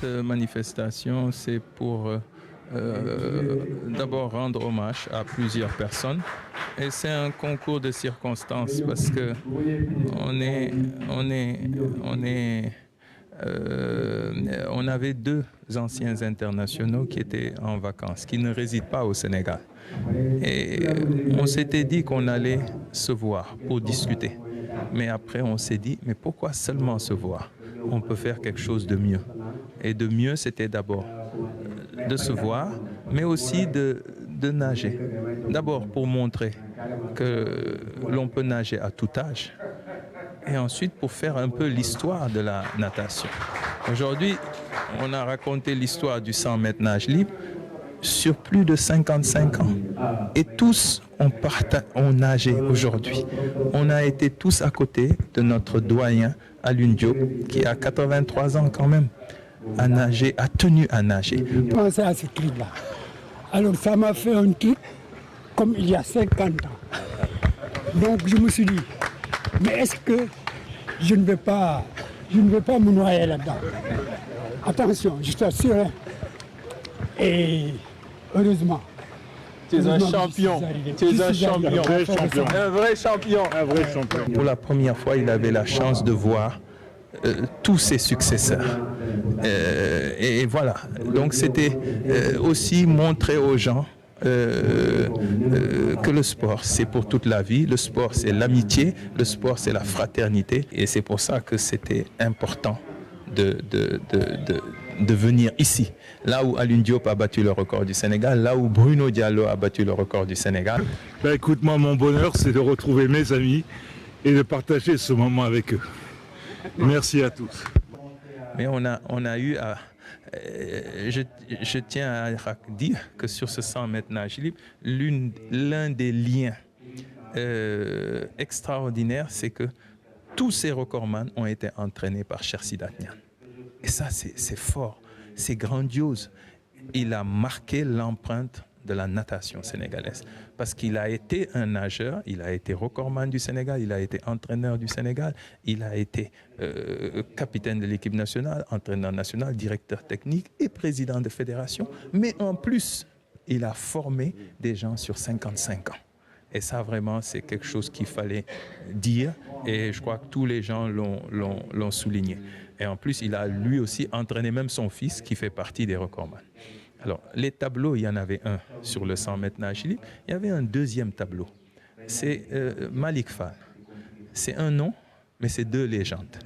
manifestation, c'est pour d'abord rendre hommage à plusieurs personnes. Et c'est un concours de circonstances parce que on avait deux anciens internationaux qui étaient en vacances, qui ne résident pas au Sénégal. Et on s'était dit qu'on allait se voir pour discuter. Mais après, on s'est dit, mais pourquoi seulement se voir? On peut faire quelque chose de mieux. Et de mieux, c'était d'abord de se voir, mais aussi de nager. D'abord pour montrer que l'on peut nager à tout âge. Et ensuite pour faire un peu l'histoire de la natation. Aujourd'hui, on a raconté l'histoire du 100 mètres nage libre sur plus de 55 ans. Et tous ont nagé aujourd'hui. On a été tous à côté de notre doyen Alioune Diop, qui a 83 ans quand même, a tenu à nager. Pensez à ce truc-là. Alors ça m'a fait un truc comme il y a 50 ans. Donc je me suis dit, mais est-ce que je ne vais pas me noyer là-dedans? Attention, je t'assure. Hein. Et heureusement. Tu es un champion. Tu es un champion. Un vrai champion. Un vrai champion. Pour la première fois, il avait la chance de voir tous ses successeurs. Et voilà. Donc c'était aussi montrer aux gens que le sport, c'est pour toute la vie. Le sport, c'est l'amitié. Le sport, c'est la fraternité. Et c'est pour ça que c'était important de venir ici, là où Alioune Diop a battu le record du Sénégal, là où Bruno Diallo a battu le record du Sénégal. Ben écoute, moi, mon bonheur, c'est de retrouver mes amis et de partager ce moment avec eux. Merci à tous. Mais on a eu à... je tiens à dire que sur ce 100 mètres nage libre, l'un des liens extraordinaires, c'est que tous ces recordman ont été entraînés par Cheikh Sidat Niane. Et ça, c'est fort, c'est grandiose. Il a marqué l'empreinte de la natation sénégalaise. Parce qu'il a été un nageur, il a été recordman du Sénégal, il a été entraîneur du Sénégal, il a été capitaine de l'équipe nationale, entraîneur national, directeur technique et président de fédération. Mais en plus, il a formé des gens sur 55 ans. Et ça, vraiment, c'est quelque chose qu'il fallait dire. Et je crois que tous les gens l'ont souligné. Et en plus, il a lui aussi entraîné même son fils qui fait partie des recordman. Alors, les tableaux, il y en avait un sur le 100 mètres nage libre. Il y avait un deuxième tableau. C'est Malick Fall. C'est un nom, mais c'est deux légendes.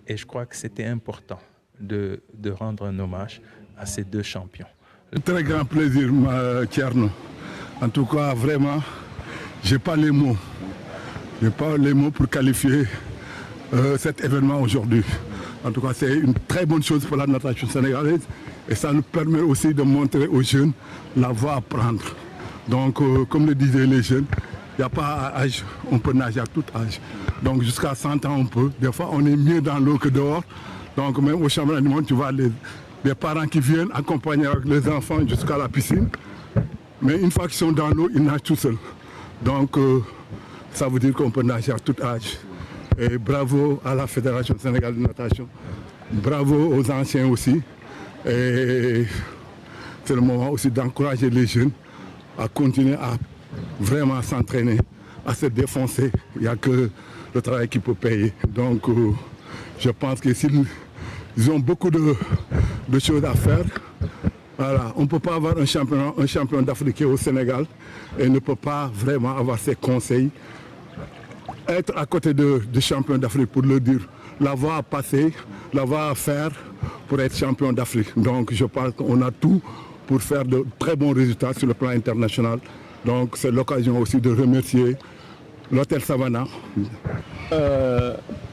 Et je crois que c'était important de rendre un hommage à ces deux champions. Un très grand plaisir, Thierno. En tout cas, vraiment, je n'ai pas les mots. Je n'ai pas les mots pour qualifier cet événement aujourd'hui. En tout cas, c'est une très bonne chose pour la natation sénégalaise et ça nous permet aussi de montrer aux jeunes la voie à prendre. Donc, comme le disaient les jeunes, il n'y a pas âge, on peut nager à tout âge. Donc, jusqu'à 100 ans, on peut. Des fois, on est mieux dans l'eau que dehors. Donc, même au championnat du monde, tu vois les parents qui viennent accompagner avec les enfants jusqu'à la piscine. Mais une fois qu'ils sont dans l'eau, ils nagent tout seuls. Donc, ça veut dire qu'on peut nager à tout âge. Et bravo à la Fédération sénégalaise de natation. Bravo aux anciens aussi. Et c'est le moment aussi d'encourager les jeunes à continuer à vraiment s'entraîner, à se défoncer. Il n'y a que le travail qui peut payer. Donc, je pense que s'ils ont beaucoup de choses à faire, voilà, on ne peut pas avoir un champion d'Afrique au Sénégal et ne peut pas vraiment avoir ses conseils. Être à côté de champion d'Afrique pour leur dire la voie à passer, la voie à faire pour être champion d'Afrique. Donc je pense qu'on a tout pour faire de très bons résultats sur le plan international. Donc c'est l'occasion aussi de remercier l'Hôtel Savannah.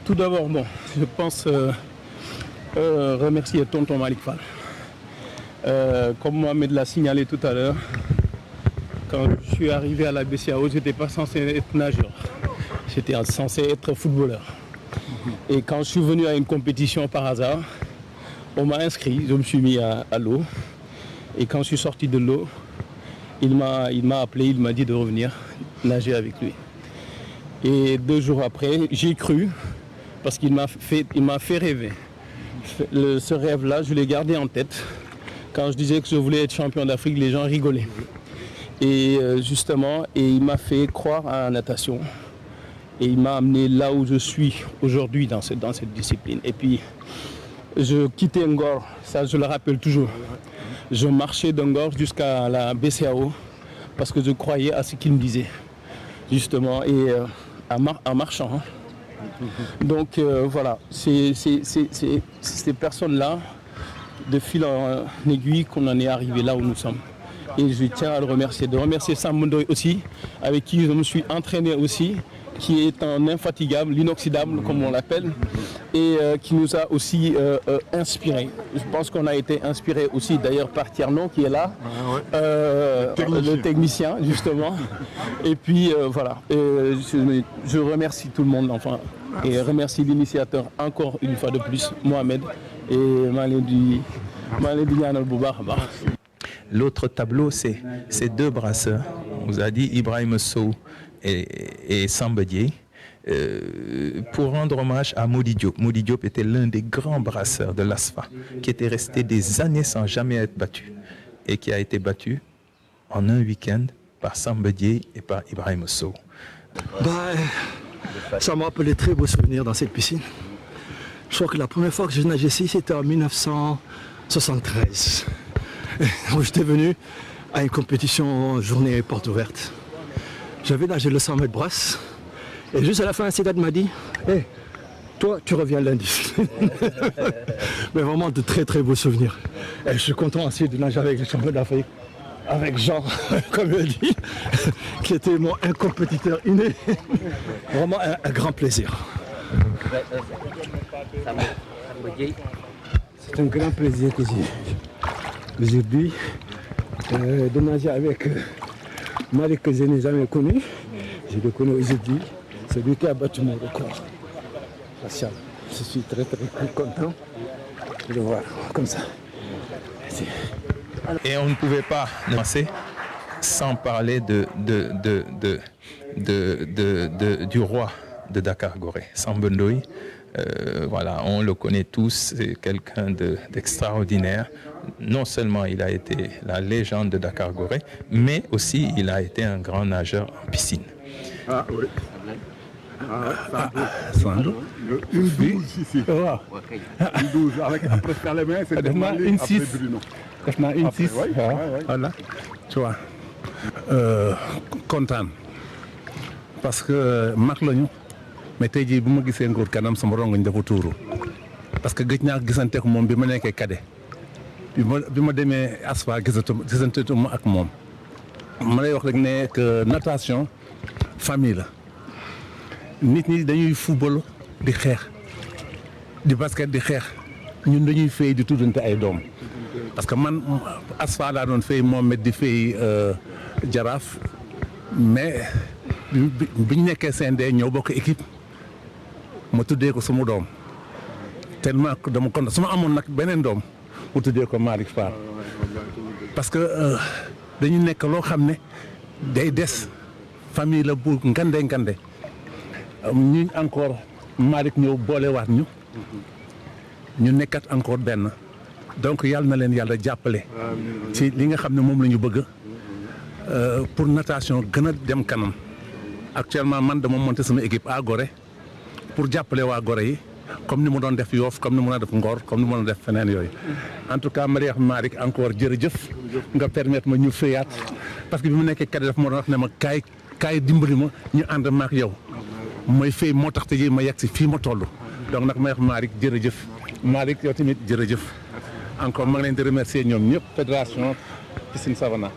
Tout d'abord, je pense remercier tonton Malick Fall. Comme Mohamed l'a signalé tout à l'heure, quand je suis arrivé à la BCAO, je n'étais pas censé être nageur. J'étais censé être footballeur. Et quand je suis venu à une compétition par hasard, on m'a inscrit, je me suis mis à l'eau. Et quand je suis sorti de l'eau, il m'a appelé, il m'a dit de revenir nager avec lui. Et 2 jours après, j'ai cru, parce qu'il m'a fait rêver. ce rêve-là, je l'ai gardé en tête. Quand je disais que je voulais être champion d'Afrique, les gens rigolaient. Et justement, il m'a fait croire à la natation. Et il m'a amené là où je suis aujourd'hui dans cette discipline. Et puis, je quittais Ngor, ça je le rappelle toujours. Je marchais de Ngor jusqu'à la BCAO parce que je croyais à ce qu'il me disait, justement, et en marchant. Hein. Donc voilà, c'est ces personnes-là, de fil en aiguille, qu'on en est arrivé là où nous sommes. Et je tiens à le remercier. De remercier Sam Ndoye aussi, avec qui je me suis entraîné aussi, qui est un infatigable, l'inoxydable comme on l'appelle, et qui nous a aussi inspirés. Je pense qu'on a été inspiré aussi d'ailleurs par Tierno qui est là, le technicien justement. Et puis voilà, je remercie tout le monde enfin, et remercie l'initiateur encore une fois de plus, Mohamed, et Maledi Nyanal Bouba. L'autre tableau, c'est ces deux brasseurs. On vous a dit Ibrahim Sow et Samba Dieye, pour rendre hommage à Mody Diop. Mody Diop était l'un des grands brasseurs de l'ASFA, qui était resté des années sans jamais être battu, et qui a été battu en un week-end par Samba Dieye et par Ibrahim Sow. Ça m'a rappelé de très beaux souvenirs dans cette piscine. Je crois que la première fois que j'ai nagé ici, c'était en 1973. J'étais venu à une compétition journée porte ouverte. J'avais nagé le 100 mètres brasse. Et juste à la fin, un Sédat m'a dit hey, toi, tu reviens lundi. Mais vraiment de très très beaux souvenirs. Et je suis content aussi de nager avec les champions d'Afrique. Avec Jean, comme il dit, qui était mon incompétiteur inné. Vraiment un grand plaisir. C'est un grand plaisir que j'ai aujourd'hui de nager avec Malik que je n'ai jamais connu. Je le connais aujourd'hui. C'est lui qui a battu mon record. Je suis très très content de le voir comme ça. Merci. Et on ne pouvait pas lancer sans parler du roi de Dakar-Gorée, Samba Ndoye. Voilà, on le connaît tous, c'est quelqu'un d'extraordinaire. Non seulement il a été la légende de Dakar-Gorée, mais aussi il a été un grand nageur en piscine. Ah oui. Sando. Une 12 ici. Une 12 avec après faire les mains, c'est une 6. Une 6. Voilà. Tu vois. Content. Parce que mag lañu mais tey jii bu ma gisee Ngor kanam sama rongoñ dafa tuuru parce que gëj naa gisante ak moom bi ma nekkee cadet bi ma demee ASFA gisantuma ak moom ma lay wax rek ne que natation famille la nit ñi dañuy football di xeex di basket di xeex ñun dañuy fay di tuddante ay doom parce que man ASFA laa doon fay Mohamed di fay Jaraaf mais bi ñu nekkee CND ñoo bokk équipe ma tuddee ko sama doom tellement que dama kontaan su ma amoon nag beneen doom mu tuddee ko Malick Fall parce que dañu nekk loo xam ne day des famille la bu ngande ñu encore Malick ñëw boolewaat ñu nekkat encore benn donc yàlla na leen yàlla jàppale ci li nga xam ne moom la ñu bëgg pour natation gën a dem kanam actuellement man dama monté sama équipe à Gorée pour jàppale waa Gorée yi comme ni mu doon def Yoff comme ni mu doon def Ngor comme ni mu doon def feneen yooyu en tout cas Maria Malick encore jërëjëf nga permettre ma ñu fëyaat parce que bi mu nekkee cadet daf ma doon wax ne ma kaay dimbali ma ñu ànd ma ak yow mooy fay moo tax te ji ma yegg si fii ma toll donc nag may wax Malick jërëjëf Malick yow tamit jërëjëf encore ma ngi leen di remercier ñoom ñëpp fédération Piscine Savana.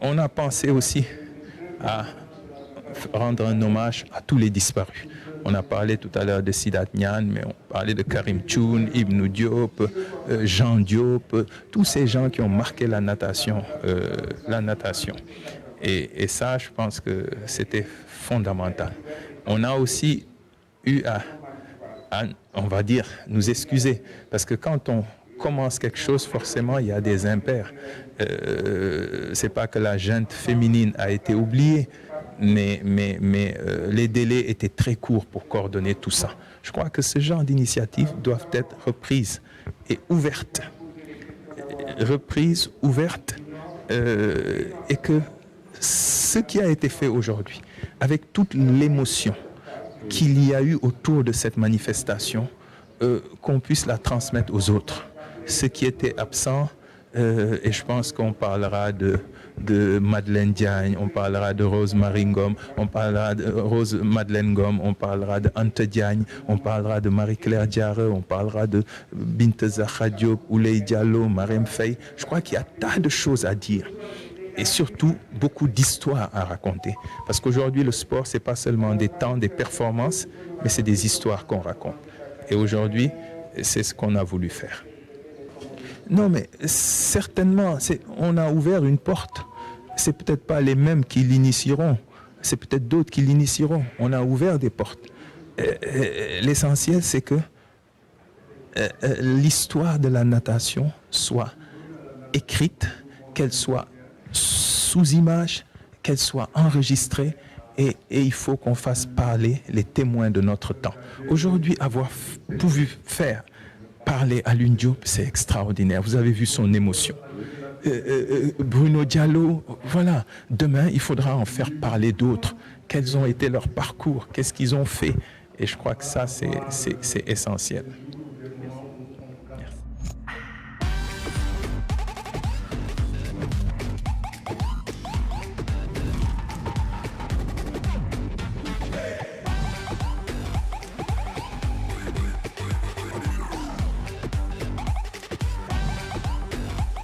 On a pensé aussi à rendre un hommage à tous les disparus. On a parlé tout à l'heure de Sidat Nyan, mais on parlait de Karim Tchoun, Ibn Diop, Jean Diop, tous ces gens qui ont marqué la natation. Et ça, je pense que c'était fondamental. On a aussi eu à, on va dire, nous excuser, parce que quand on commence quelque chose, forcément, il y a des impairs. C'est pas que la junte féminine a été oubliée, les délais étaient très courts pour coordonner tout ça. Je crois que ce genre d'initiatives doivent être reprises et ouvertes. Et que ce qui a été fait aujourd'hui, avec toute l'émotion qu'il y a eu autour de cette manifestation, qu'on puisse la transmettre aux autres. Ce qui était absent, et je pense qu'on parlera de Madeleine Diagne, on parlera de Rose Maringom, on parlera de Rose Madeleine Gom, on parlera de Ante Diagne, on parlera de Marie-Claire Diarre, on parlera de Binte Zahra Diop, Ouley Diallo, Marème Faye. Je crois qu'il y a tas de choses à dire et surtout beaucoup d'histoires à raconter. Parce qu'aujourd'hui, le sport, c'est pas seulement des temps, des performances, mais c'est des histoires qu'on raconte. Et aujourd'hui, c'est ce qu'on a voulu faire. Non, mais certainement, on a ouvert une porte. C'est peut-être pas les mêmes qui l'initieront. C'est peut-être d'autres qui l'initieront. On a ouvert des portes. L'essentiel, c'est que l'histoire de la natation soit écrite, qu'elle soit sous image, qu'elle soit enregistrée. Et il faut qu'on fasse parler les témoins de notre temps. Aujourd'hui, avoir pu faire parler Alioune Diop, c'est extraordinaire. Vous avez vu son émotion. Bruno Diallo, voilà. Demain, il faudra en faire parler d'autres. Quels ont été leurs parcours? Qu'est-ce qu'ils ont fait? Et je crois que ça, c'est essentiel.